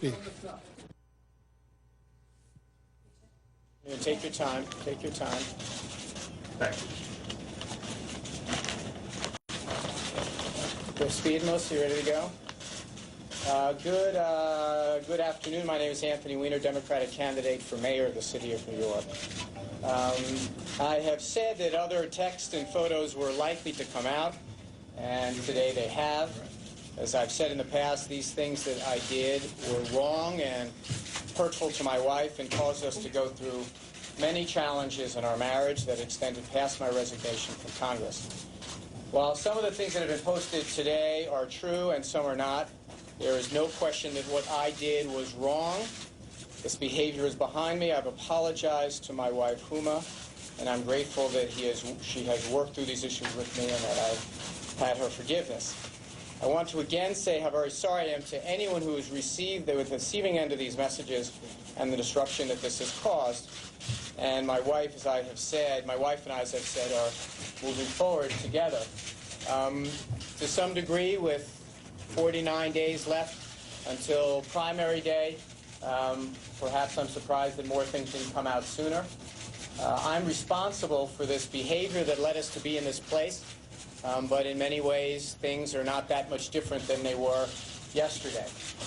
Take your time. Take your time. Thank you. Go speed, most. You ready to go? Good afternoon. My name is Anthony Weiner, Democratic candidate for mayor of the city of New York. I have said that other texts and photos were likely to come out, and today they have. As I've said in the past, these things that I did were wrong and hurtful to my wife and caused us to go through many challenges in our marriage that extended past my resignation from Congress. While some of the things that have been posted today are true and some are not, there is no question that what I did was wrong. This behavior is behind me. I've apologized to my wife, Huma, and I'm grateful that she has worked through these issues with me and that I've had her forgiveness. I want to again say how very sorry I am to anyone who has received the receiving end of these messages and the disruption that this has caused. And my wife, as I have said, my wife and I, as I've said, are moving forward together. To some degree, with 49 days left until primary day, perhaps I'm surprised that more things didn't come out sooner. I'm responsible for this behavior that led us to be in this place, but in many ways, things are not that much different than they were yesterday.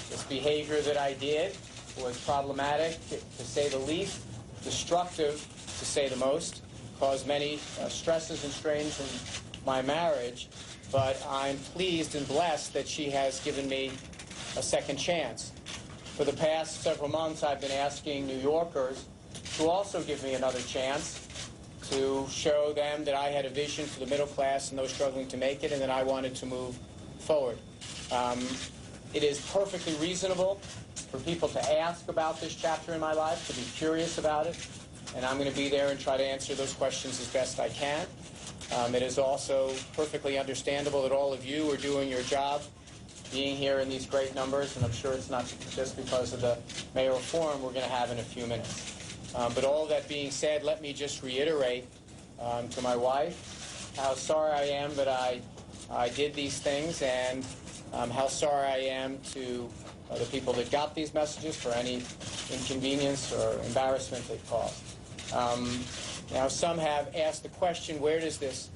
This behavior that I did was problematic, to say the least, destructive, to say the most, caused many stresses and strains in my marriage, but I'm pleased and blessed that she has given me a second chance. For the past several months, I've been asking New Yorkers to also give me another chance to show them that I had a vision for the middle class and those struggling to make it, and that I wanted to move forward. It is perfectly reasonable for people to ask about this chapter in my life, to be curious about it, and I'm going to be there and try to answer those questions as best I can. It is also perfectly understandable that all of you are doing your job, being here in these great numbers, and I'm sure it's not just because of the mayoral forum we're going to have in a few minutes. But all that being said, let me just reiterate to my wife how sorry I am that I did these things, and how sorry I am to the people that got these messages for any inconvenience or embarrassment they caused. Now, some have asked the question, where does this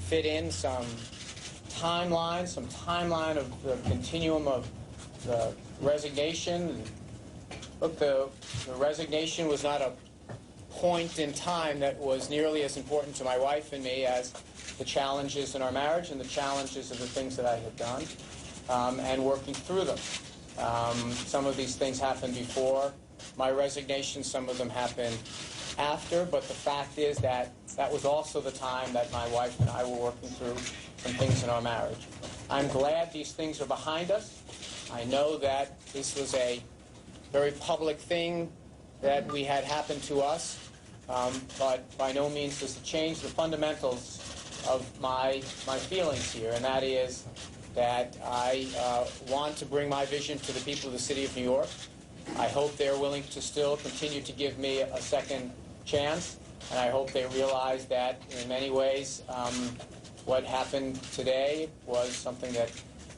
fit in? Some timeline of the continuum of the resignation. Look, the resignation was not a point in time that was nearly as important to my wife and me as the challenges in our marriage and the challenges of the things that I had done, and working through them. Some of these things happened before my resignation, some of them happened after, but the fact is that that was also the time that my wife and I were working through some things in our marriage. I'm glad these things are behind us. I know that this was a very public thing that we had happen to us, but by no means does it change the fundamentals of my feelings here, and that is that I want to bring my vision to the people of the city of New York. I hope they're willing to still continue to give me a second chance, and I hope they realize that in many ways what happened today was something that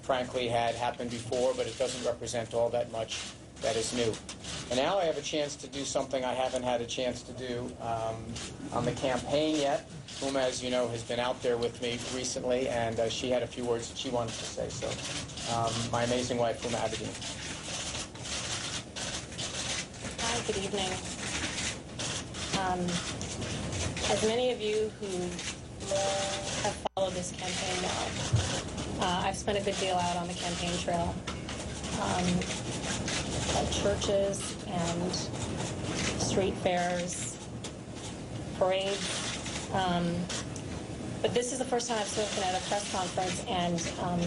frankly had happened before, but it doesn't represent all that much that is new. And now I have a chance to do something I haven't had a chance to do on the campaign yet. Huma, as you know, has been out there with me recently, and she had a few words that she wanted to say. So, my amazing wife, Huma Abedin. Hi, good evening. As many of you who have followed this campaign know, I've spent a good deal out on the campaign trail. At churches and street fairs, parades. But this is the first time I've spoken at a press conference, and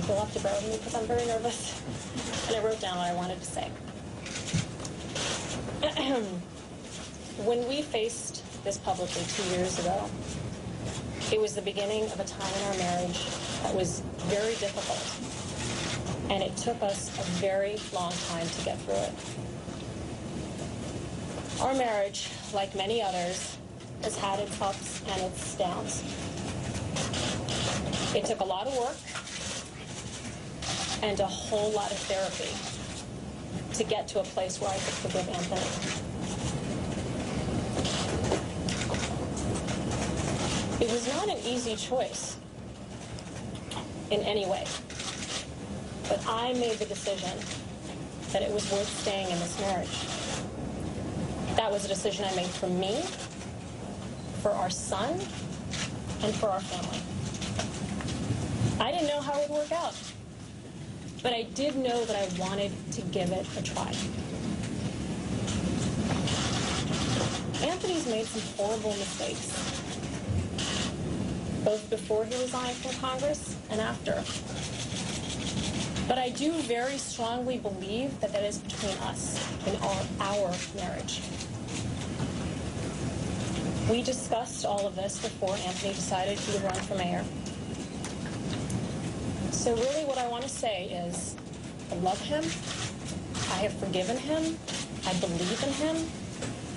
you'll have to bear with me because I'm very nervous. And I wrote down what I wanted to say. When we faced this publicly 2 years ago, it was the beginning of a time in our marriage that was very difficult. And it took us a very long time to get through it. Our marriage, like many others, has had its ups and its downs. It took a lot of work and a whole lot of therapy to get to a place where I could forgive Anthony. It was not an easy choice in any way, but I made the decision that it was worth staying in this marriage. That was a decision I made for me, for our son, and for our family. I didn't know how it would work out, but I did know that I wanted to give it a try. Anthony's made some horrible mistakes, both before he resigned from Congress and after. But I do very strongly believe that that is between us and our marriage. We discussed all of this before Anthony decided he would run for mayor. So really what I want to say is, I love him, I have forgiven him, I believe in him,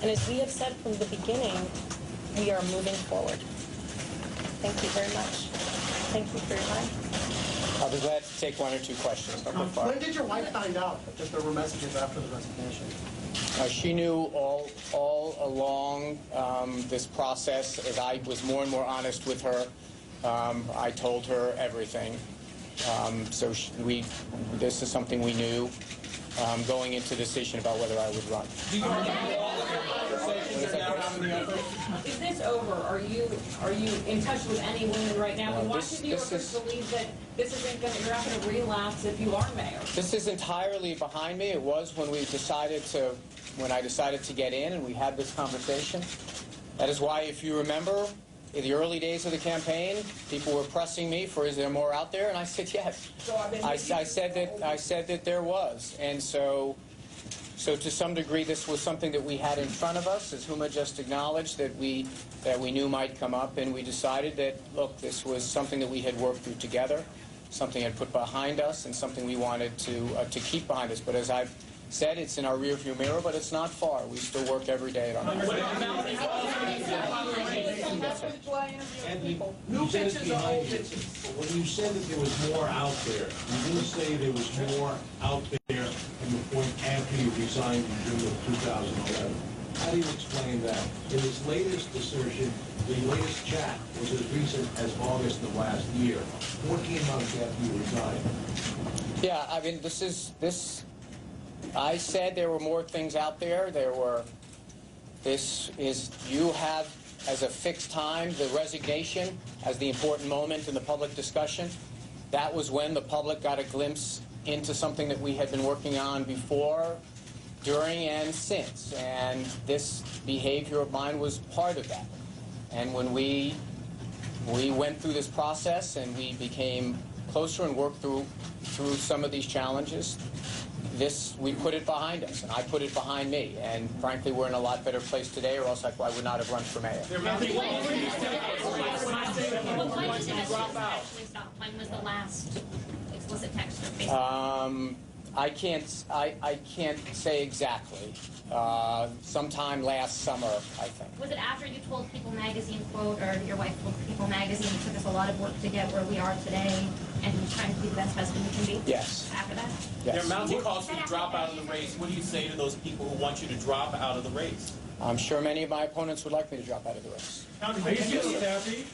and as we have said from the beginning, we are moving forward. Thank you very much. Thank you for your time. I'll be glad to take one or two questions. When did your wife find out that there were messages after the resignation? She knew all along this process. As I was more and more honest with her, I told her everything. So this is something we knew going into the decision about whether I would run. Do you remember all of your conversations that are now out in the open? Is this over? Are you in touch with any women right now? And why This should New Yorkers is- believe that this isn't going to, you're not going to relapse if you are mayor? This is entirely behind me. It was when I decided to get in and we had this conversation. That is why, if you remember, in the early days of the campaign, people were pressing me for, is there more out there? And I said yes. I said that there was. And so to some degree, this was something that we had in front of us, as Huma just acknowledged, that we knew might come up, and we decided that, look, this was something that we had worked through together, something had put behind us, and something we wanted to keep behind us. But as I've said, it's in our rearview mirror, but it's not far. We still work every day at our Anthony, you said it's behind you. When you said that there was more out there, you didn't say there was more out there from the point after you resigned in June of 2011. How do you explain that? In his latest assertion, the latest chat was as recent as August of last year, 14 months after you resigned. Yeah, I mean, I said there were more things out there. You have as a fixed time the resignation as the important moment in the public discussion. That was when the public got a glimpse into something that we had been working on before, during, and since. And this behavior of mine was part of that. And when we went through this process and we became closer and worked through some of these challenges, we put it behind us, and I put it behind me. And frankly, we're in a lot better place today, or else I would not have run for mayor. When did it drop out? Actually stop? When was the last explicit text or Facebook? I can't say exactly. Sometime last summer, I think. Was it after you told People Magazine, quote, or your wife told People Magazine, it took us a lot of work to get where we are today, and trying to be the best husband you can be? Yes. After that? Yes. There are mounting calls for you to drop out of the race. What do you say to those people who want you to drop out of the race? I'm sure many of my opponents would like me to drop out of the race. Are you feeling happy?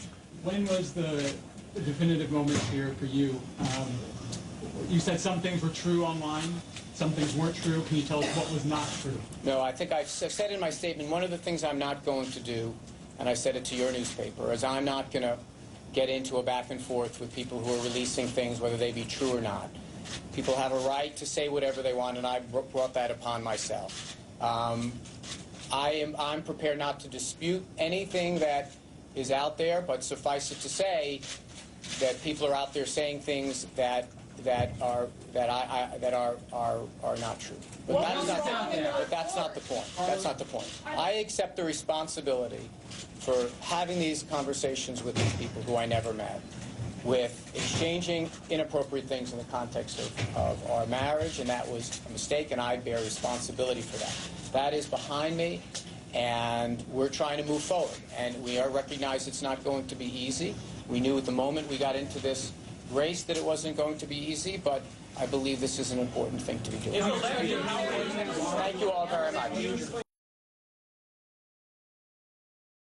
When was the definitive moment here for you? You said some things were true online, some things weren't true. Can you tell us what was not true? No, I think I've said in my statement, one of the things I'm not going to do, and I said it to your newspaper, is I'm not going to get into a back and forth with people who are releasing things, whether they be true or not. People have a right to say whatever they want, and I brought that upon myself. I'm prepared not to dispute anything that is out there, but suffice it to say that people are out there saying things that are not true. But that's not the point. That's not the point. I accept the responsibility for having these conversations with these people who I never met, with exchanging inappropriate things in the context of our marriage, and that was a mistake, and I bear responsibility for that. That is behind me, and we're trying to move forward. And we recognize it's not going to be easy. We knew at the moment we got into this race that it wasn't going to be easy, but I believe this is an important thing to be doing. Is the levy of outrage? Thank you all very much.